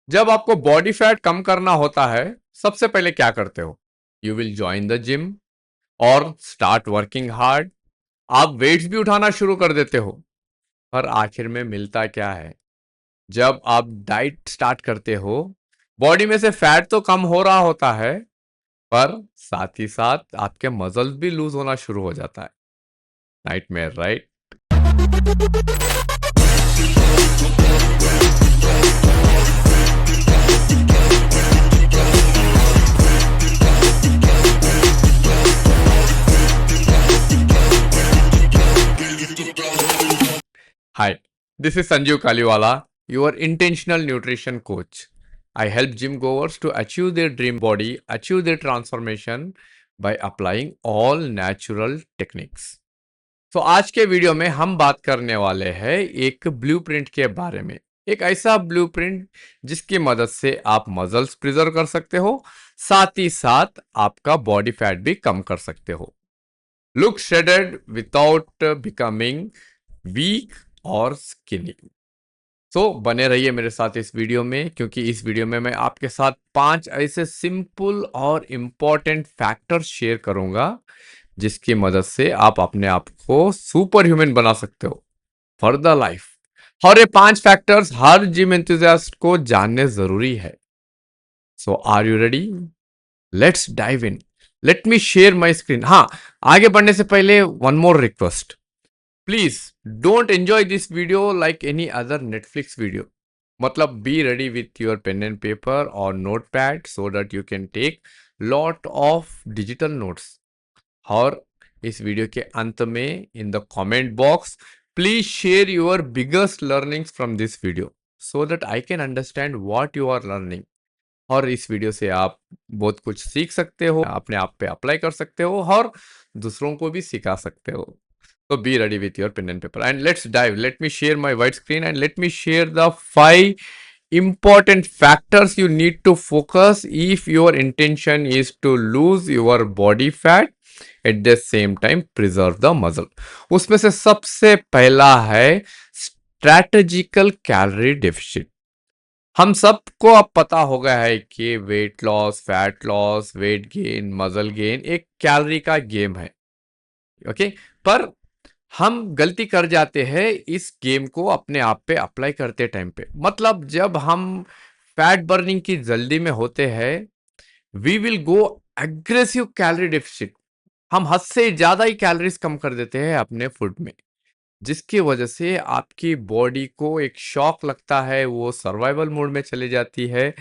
जब आपको body fat कम करना होता है, सबसे पहले क्या करते हो? You will join the gym और स्टार्ट वर्किंग हार्ड। आप वेट्स भी उठाना शुरू कर देते हो। पर आखिर में मिलता क्या है? जब आप डाइट स्टार्ट करते हो, बॉडी में से फैट तो कम हो रहा होता है, पर साथ ही साथ आपके मसल्स भी लूज होना शुरू हो जाता है। Nightmare, right? Hi, this is Sanjeev Kaliwala, your intentional nutrition coach. I help gym goers to achieve their dream body, achieve their transformation by applying all natural techniques. तो आज के वीडियो में हम बात करने वाले हैं एक ब्लूप्रिंट के बारे में। एक ऐसा ब्लूप्रिंट जिसकी मदद से आप मसल्स प्रिजर्व कर सकते हो, साथ ही साथ आपका बॉडी फैट भी कम कर सकते हो। Look shredded without becoming week और स्किनी। तो बने रहिए मेरे साथ इस वीडियो में, क्योंकि इस वीडियो में मैं आपके साथ 5 ऐसे सिंपल और इम्पॉर्टेंट फैक्टर्स शेयर करूंगा जिसकी मदद से आप अपने आप को सुपर ह्यूमन बना सकते हो फॉर द लाइफ। और ये 5 फैक्टर्स हर जिम एंथुसियास्ट को जानने जरूरी है। So are you ready? Let's dive in. Let me share my screen. हाँ, आगे बढ़ने से पहले one more request. Please don't enjoy this video like any other Netflix video. मतलब be ready with your pen and paper और note pad so that you can take lot of digital notes. और इस वीडियो के अंत में in the comment box please share your biggest learnings from this video so that I can understand what you are learning. और इस video से आप बहुत कुछ सीख सकते हो, अपने आप पे अप्लाई कर सकते हो और दूसरों को भी सिखा सकते हो। So be ready with your pen and paper and let's dive. Let me share my white screen and let me share the 5 important factors you need to focus if your intention is to lose your body fat at the same time preserve the muscle. उसमें से सबसे पहला है strategical calorie deficit. हम सबको अब पता हो गया है कि weight loss, fat loss, weight gain, muscle gain एक कैलोरी का गेम है। ओके, पर हम गलती कर जाते हैं इस गेम को अपने आप पे अप्लाई करते टाइम पे। मतलब जब हम फैट बर्निंग की जल्दी में होते हैं, we will go aggressive calorie deficit. हम हद से ज्यादा ही कैलोरीज कम कर देते हैं अपने फूड में, जिसकी वजह से आपकी बॉडी को एक शॉक लगता है, वो सर्वाइवल मोड में चली जाती है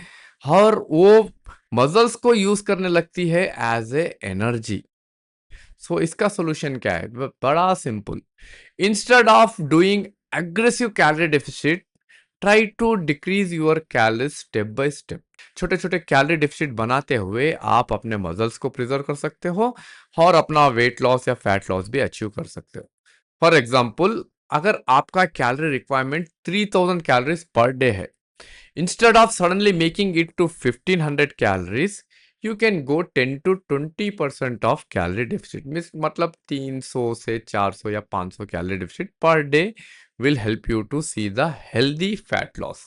और वो मसल्स को यूज करने लगती है एज ए एनर्जी। सो इसका सोल्यूशन क्या है? बड़ा simple. Instead of doing aggressive calorie deficit, try to decrease your calories step by step. छोटे छोटे कैलोरी डेफिसिट बनाते हुए आप अपने मसल्स को प्रिजर्व कर सकते हो और अपना वेट लॉस या फैट लॉस भी अचीव कर सकते हो। फॉर एग्जाम्पल, अगर आपका calorie requirement 3000 calories per day है, instead of suddenly making it to 1500 calories, you can go 10 to 20% of calorie deficit। मतलब 300 से 400 या 500 calorie deficit per day will help you to see the healthy fat loss.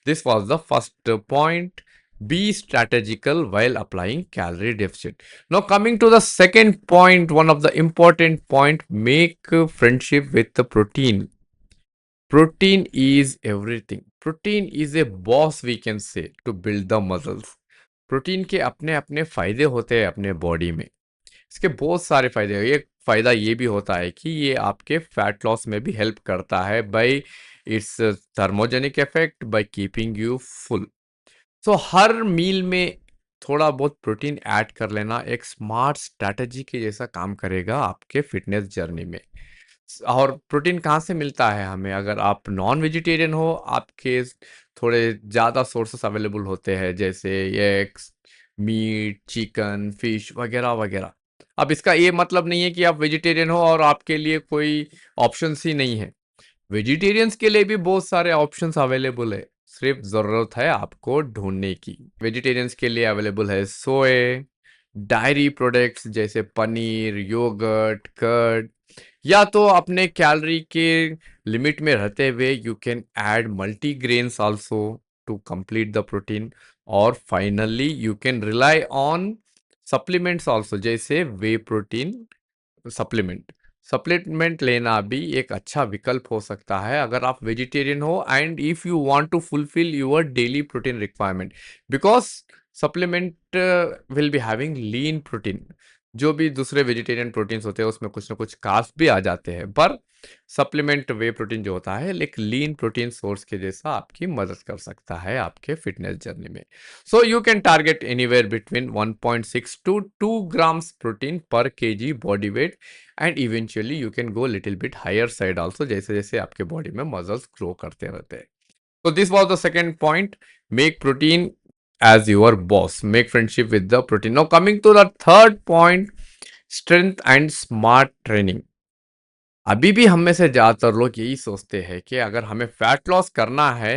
This was the first point. Be strategical while applying calorie deficit. Now coming to the second point, one of the important point, make friendship with the protein. Protein is everything. Protein is a boss, we can say, to build the muscles. Protein के अपने अपने फायदे होते हैं अपने body में। इसके बहुत सारे फायदे हैं। एक फायदा ये भी होता है कि ये आपके फैट लॉस में भी हेल्प करता है by its thermogenic effect, by keeping you full. So हर मील में थोड़ा बहुत प्रोटीन ऐड कर लेना एक स्मार्ट स्ट्रैटेजी के जैसा काम करेगा आपके फिटनेस जर्नी में। और प्रोटीन कहाँ से मिलता है हमें? अगर आप नॉन वेजिटेरियन हो, आपके थोड़े ज़्यादा सोर्सेस अवेलेबल होते हैं, जैसे एग्स, मीट, चिकन, फिश वगैरह वगैरह। अब इसका ये मतलब नहीं है कि आप वेजिटेरियन हो और आपके लिए कोई ऑप्शंस ही नहीं है। वेजिटेरियंस के लिए भी बहुत सारे ऑप्शंस अवेलेबल है, सिर्फ ज़रूरत है आपको ढूंढने की। वेजिटेरियंस के लिए अवेलेबल है सोए, डायरी प्रोडक्ट्स जैसे पनीर, योगर्ट, कर्ड, या तो अपने कैलोरी के लिमिट में रहते हुए you can add multigrains also. to complete the protein, or finally you can rely on supplements also, जैसे वे प्रोटीन सप्लीमेंट। सप्लीमेंट लेना भी एक अच्छा विकल्प हो सकता है अगर आप वेजिटेरियन हो and if you want to fulfil your daily protein requirement, because supplement will be having lean protein. जो भी दूसरे वेजिटेरियन प्रोटीन्स होते हैं उसमें कुछ ना कुछ कार्ब्स भी आ जाते हैं, पर सप्लीमेंट वे प्रोटीन जो होता है एक लीन प्रोटीन सोर्स के जैसा आपकी मदद कर सकता है आपके फिटनेस जर्नी में। So you can target anywhere between 1.6 to 2 grams protein per kg body weight, and eventually you can go little bit higher side also, जैसे जैसे आपके बॉडी में मसल्स ग्रो करते रहते हैं। So this was the second point. Make protein as your boss. Make friendship with the protein. Now coming to the third point, strength and smart training. अभी भी हम में से ज्यादातर लोग यही सोचते हैं कि अगर हमें फैट लॉस करना है,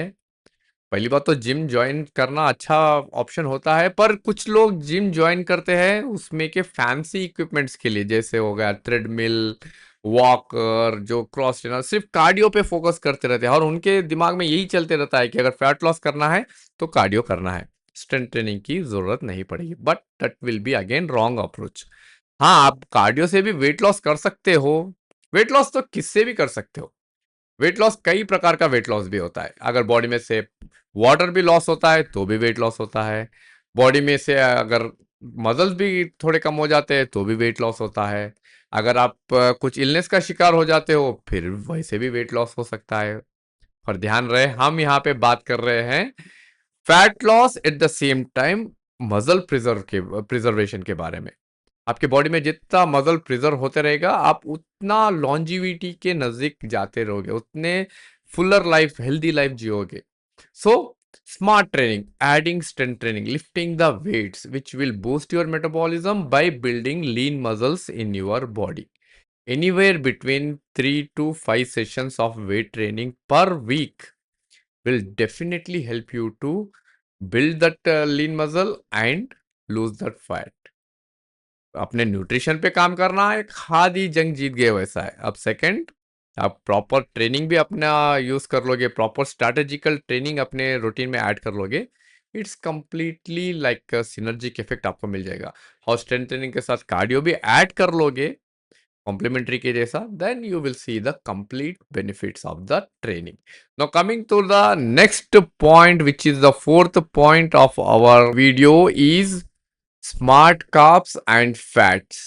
पहली बात तो जिम ज्वाइन करना अच्छा ऑप्शन होता है, पर कुछ लोग जिम ज्वाइन करते हैं उसमें के फैंसी इक्विपमेंट्स के लिए, जैसे हो गया ट्रेडमिल, वॉकर, जो क्रॉस ट्रेनर, सिर्फ कार्डियो पे फोकस करते रहते हैं और उनके दिमाग में यही चलते रहता है कि अगर फैट लॉस करना है तो कार्डियो करना है, स्ट्रेंथ ट्रेनिंग की जरूरत नहीं पड़ेगी। But that will be again wrong approach. हाँ, आप कार्डियो से भी वेट लॉस कर सकते हो। वेट लॉस तो किससे भी कर सकते हो। वेट लॉस कई प्रकार का वेट लॉस भी होता है। अगर बॉडी में से वाटर भी लॉस होता है तो भी वेट लॉस होता है। बॉडी में से अगर मसल्स भी थोड़े कम हो जाते हैं तो भी वेट लॉस होता है। अगर आप कुछ इलनेस का शिकार हो जाते हो फिर वैसे भी वेट लॉस हो सकता है। पर ध्यान रहे, हम यहाँ पे बात कर रहे हैं fat loss at the same time muscle preservation के बारे में। आपके बॉडी में जितना मसल प्रिजर्व होते रहेगा आप उतना लॉन्जिविटी के नजदीक जाते रहोगे, उतने फुलर लाइफ, हेल्दी लाइफ जियोगे। So smart training, adding strength training, lifting the weights which will boost your metabolism by building lean muscles in your body. Anywhere between 3 to 5 sessions of weight training per week will definitely help you to build that lean muscle and lose that fat. अपने nutrition पे काम करना है, खादी जंग जीत गए वैसा है। अब सेकंड, आप प्रॉपर ट्रेनिंग भी अपना यूज कर लोगे, प्रॉपर स्ट्रैटेजिकल ट्रेनिंग अपने रूटीन में ऐड कर लोगे, it's completely like synergic effect आपको मिल जाएगा। और स्ट्रेंथ ट्रेनिंग के साथ कार्डियो भी ऐड कर लोगे कॉम्प्लीमेंट्री के जैसा, then you will see the complete benefits of the training. Now coming to the next point which is the fourth point of our video is smart carbs and fats.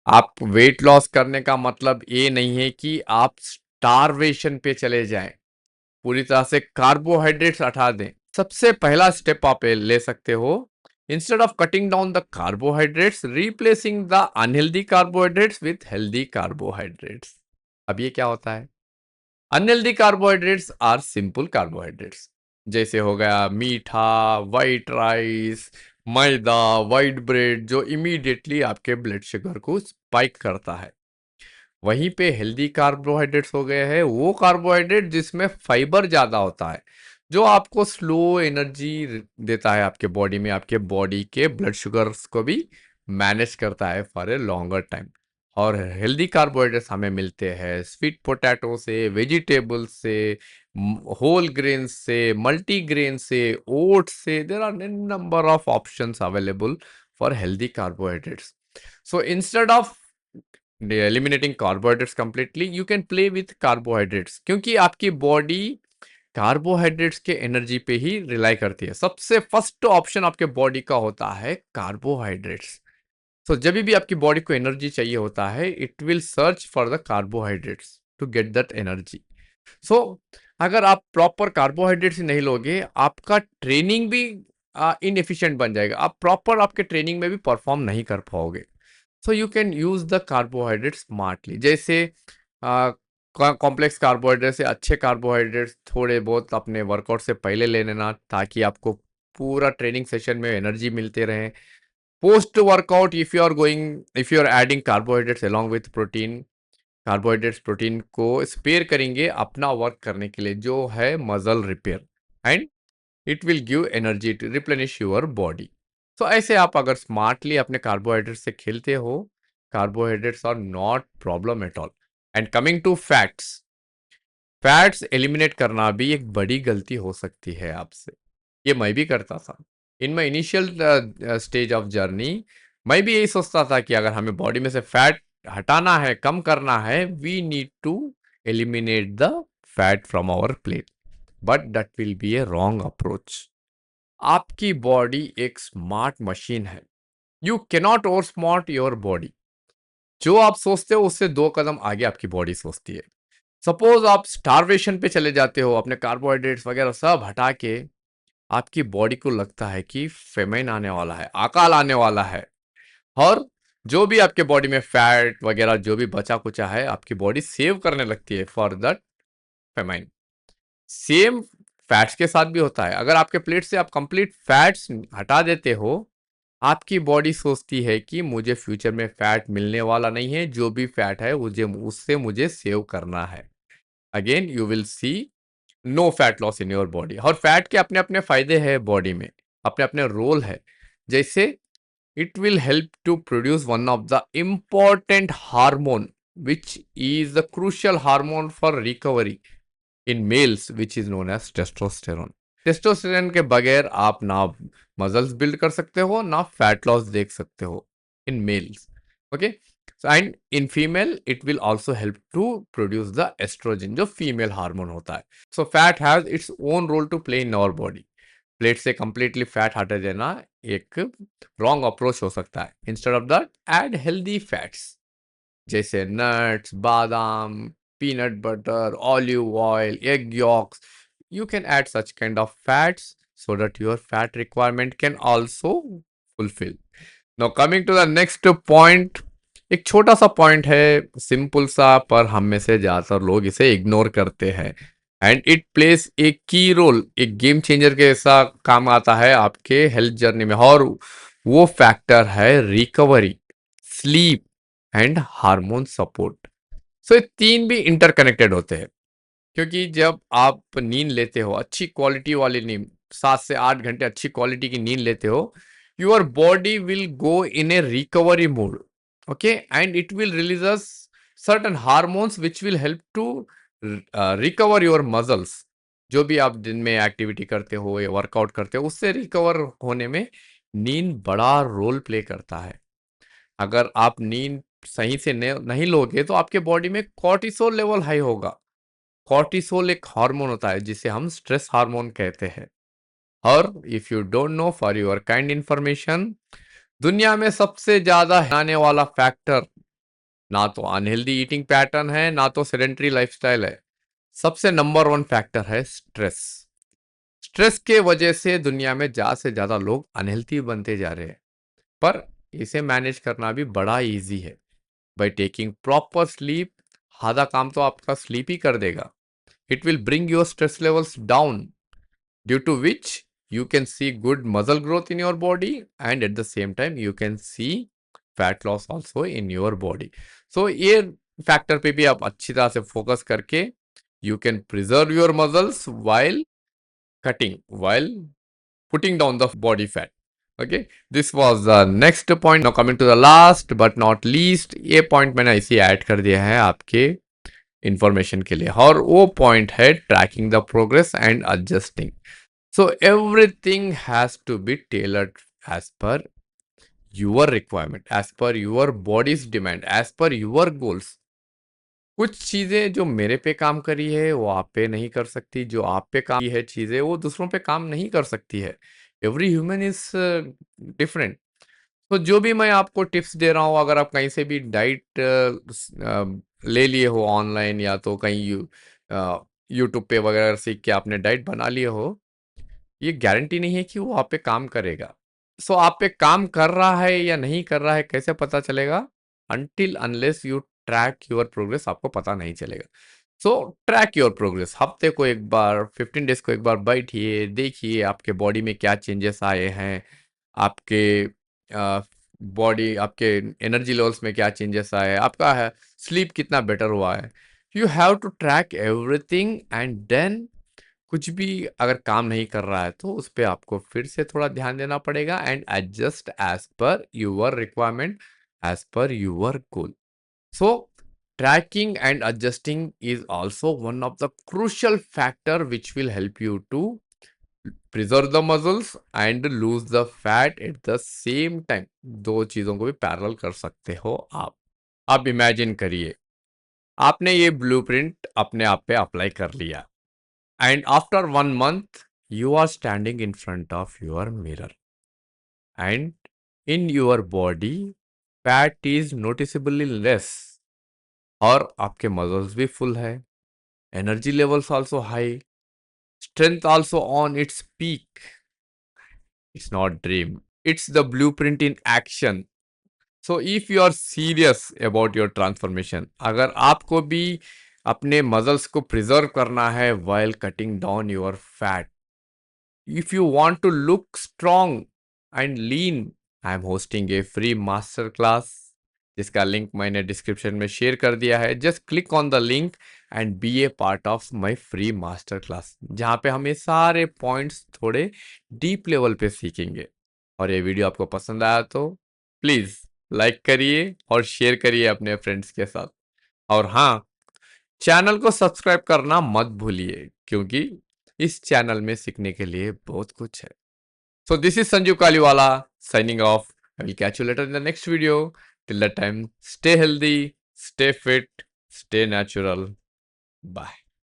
आप weight loss करने का मतलब ये नहीं है कि आप starvation पे चले जाएं, पूरी तरह से कार्बोहाइड्रेट्स हटा दें। सबसे पहला स्टेप आप ये ले सकते हो, instead of cutting down the carbohydrates, replacing the unhealthy carbohydrates with healthy carbohydrates. अब ये क्या होता है? Unhealthy carbohydrates are simple carbohydrates, जैसे हो गया मीठा, वाइट राइस, मैदा, वाइट ब्रेड, जो इमीडिएटली आपके ब्लड शुगर को स्पाइक करता है। वहीं पे हेल्दी कार्बोहाइड्रेट्स हो गए हैं वो कार्बोहाइड्रेट जिसमें फाइबर ज्यादा होता है, जो आपको स्लो एनर्जी देता है आपके बॉडी में, आपके बॉडी के ब्लड शुगर्स को भी मैनेज करता है फॉर ए लॉन्गर टाइम। और हेल्दी कार्बोहाइड्रेट्स हमें मिलते हैं स्वीट पोटैटो से, वेजिटेबल से, होल ग्रेन से, मल्टीग्रेन से, ओट्स से। There are number of options available for healthy carbohydrates. So instead of eliminating carbohydrates completely, you can play with carbohydrates, क्योंकि आपकी बॉडी कार्बोहाइड्रेट्स के एनर्जी पे ही रिलाई करती है। सबसे फर्स्ट ऑप्शन आपके बॉडी का होता है कार्बोहाइड्रेट्स। सो जब भी आपकी बॉडी को एनर्जी चाहिए होता है, it will search for the carbohydrates to get that energy. So अगर आप प्रॉपर कार्बोहाइड्रेट्स ही नहीं लोगे, आपका ट्रेनिंग भी इनएफिशिएंट बन जाएगा, आप प्रॉपर आपके ट्रेनिंग में भी परफॉर्म नहीं कर पाओगे। So you can use the carbohydrate smartly, जैसे कॉम्प्लेक्स कार्बोहाइड्रेट से अच्छे कार्बोहाइड्रेट्स थोड़े बहुत अपने वर्कआउट से पहले ले लेना, ताकि आपको पूरा ट्रेनिंग सेशन में एनर्जी मिलते रहे। Post workout if you are adding carbohydrates along with protein, carbohydrates protein को स्पेयर करेंगे अपना वर्क करने के लिए, जो है muscle repair, and it will give energy to replenish your body. तो ऐसे आप अगर स्मार्टली अपने कार्बोहाइड्रेट से खेलते हो, carbohydrates are not problem at all. And coming to fats, fats eliminate करना भी एक बड़ी गलती हो सकती है आपसे। ये मैं भी करता था। In my initial stage of journey मैं भी यही सोचता था कि अगर हमें बॉडी में से फैट हटाना है, कम करना है, we need to eliminate the fat from our plate. But that will be a wrong approach. आपकी बॉडी एक स्मार्ट मशीन है। You cannot over smart your body. जो आप सोचते हो उससे 2 कदम आगे आपकी बॉडी सोचती है। सपोज आप स्टारवेशन पे चले जाते हो, अपने कार्बोहाइड्रेट्स वगैरह सब हटा के, आपकी बॉडी को लगता है कि फेमाइन आने वाला है, अकाल आने वाला है, और जो भी आपके बॉडी में फैट वगैरह जो भी बचा कुचा है, आपकी बॉडी सेव करने लगती है for that famine. Same fats के साथ भी होता है। अगर आपके प्लेट से आप कंप्लीट फैट्स हटा देते हो, आपकी बॉडी सोचती है कि मुझे फ्यूचर में फैट मिलने वाला नहीं है, जो भी फैट है मुझे उससे मुझे सेव करना है। Again you will see no fat loss in your body. और फैट के अपने अपने फायदे हैं बॉडी में, अपने अपने रोल है। जैसे it will help to produce one of the important hormone which is the crucial hormone for recovery in males, which is known as testosterone. Testosterone के बगैर आप ना मसल्स बिल्ड कर सकते हो, ना फैट लॉस देख सकते हो in males. Okay, and in female it will also help to produce the estrogen, जो फीमेल हार्मोन होता है। So fat has its own role to play in our body. Plate से कंप्लीटली फैट हटा देना एक रॉन्ग अप्रोच हो सकता है। Instead of that add healthy fats जैसे नट्स, बादाम, peanut butter, olive oil, egg yolks. You can add such kind of fats so that your fat requirement can also fulfill. Now coming to the next point, एक छोटा सा point है, simple सा, पर हम में से ज्यादातर लोग इसे इग्नोर करते हैं। एंड इट प्लेस ए की रोल, एक गेम चेंजर के ऐसा काम आता है आपके हेल्थ जर्नी में, और वो फैक्टर है recovery, sleep and hormone support. So ये तीन भी इंटरकनेक्टेड होते हैं, क्योंकि जब आप नींद लेते हो, अच्छी क्वालिटी वाली नींद, 7 से 8 घंटे अच्छी क्वालिटी की नींद लेते हो, your body will go in a recovery mode. Okay, and it will release us certain hormones which will help to recover your muscles. जो भी आप दिन में एक्टिविटी करते हो या वर्कआउट करते हो, उससे रिकवर होने में नींद बड़ा रोल प्ले करता है। अगर आप नींद सही से नहीं लोगे तो आपके बॉडी में कॉर्टिसोल लेवल हाई होगा। कॉर्टिसोल एक हार्मोन होता है जिसे हम स्ट्रेस हार्मोन कहते हैं। और if you don't know, for your kind information, दुनिया में सबसे ज्यादा आने वाला फैक्टर ना तो अनहेल्दी ईटिंग पैटर्न है, ना तो सेडेंटरी लाइफस्टाइल है। सबसे नंबर 1 फैक्टर है स्ट्रेस। स्ट्रेस के वजह से दुनिया में ज्यादा से ज्यादा लोग अनहेल्दी बनते जा रहे हैं। पर इसे मैनेज करना भी बड़ा इजी है। बाय टेकिंग प्रॉपर स्लीप, आधा काम तो आपका स्लीप ही कर देगा। It will bring your stress levels down, due to which you can see good muscle growth in your body, and at the same time you can see fat loss also in your body. So ये factor पे भी आप अच्छी तरह से focus करके you can preserve your muscles while while putting down the body fat. Okay, this was the next point. Now coming to the last but not least, ये point मैंने इसी ऐड कर दिया है आपके इंफॉर्मेशन के लिए, और वो पॉइंट है tracking the progress and adjusting. So everything has to be tailored as per your requirement, as per your body's demand, as per your goals. कुछ चीजें जो मेरे पे काम करी है वो आप पे नहीं कर सकती, जो आप पे काम की है चीजें वो दूसरों पे काम नहीं कर सकती है। Every human is different. तो जो भी मैं आपको टिप्स दे रहा हूँ, अगर आप कहीं से भी डाइट ले लिए हो ऑनलाइन, या तो कहीं यूट्यूब पे वगैरह सीख के आपने डाइट बना लिए हो, ये गारंटी नहीं है कि वो आप पे काम करेगा। सो आप पे काम कर रहा है या नहीं कर रहा है कैसे पता चलेगा? Until unless you track your progress, आपको पता नहीं चलेगा। सो ट्रैक योर प्रोग्रेस, हफ्ते को एक बार, 15 डेज को एक बार बैठिए, देखिए आपके बॉडी में क्या चेंजेस आए हैं, आपके बॉडी, आपके एनर्जी लेवल्स में क्या चेंजेस आए, आपका है स्लीप कितना बेटर हुआ है। You have to track everything, and then कुछ भी अगर काम नहीं कर रहा है तो उस पे आपको फिर से थोड़ा ध्यान देना पड़ेगा, and adjust as per your requirement, as per your goal. So Tracking and adjusting is also one of the crucial factor which will help you to preserve the muscles and lose the fat at the same time. दो चीजों को भी parallel कर सकते हो आप. अब imagine करिए आपने ये ब्लूप्रिंट अपने आप पे अप्लाई कर लिया and after 1 month you are standing in front of your mirror and in your body fat is noticeably less और आपके मसल्स भी फुल है, energy levels also high, strength also on its peak. It's not dream, it's the blueprint in action. So if you are serious about your transformation, अगर आपको भी अपने muscles को preserve करना है while cutting down your fat, if you want to look strong and lean, I am hosting a free master class जिसका link मैंने description में शेयर कर दिया है. Just click on the link and be a part of my free master class जहाँ पे हम ये सारे पॉइंट्स थोड़े डीप लेवल पे सीखेंगे. और ये वीडियो आपको पसंद आया तो प्लीज़ लाइक करिए और शेयर करिए अपने फ्रेंड्स के साथ. और हाँ, चैनल को सब्सक्राइब करना मत भूलिए क्योंकि इस चैनल में सीखने के लिए बहुत कुछ है. So this is Sanju Kaliwala signing off. I will catch you later in the next video. Till that time, stay healthy, stay fit, stay natural. Bye.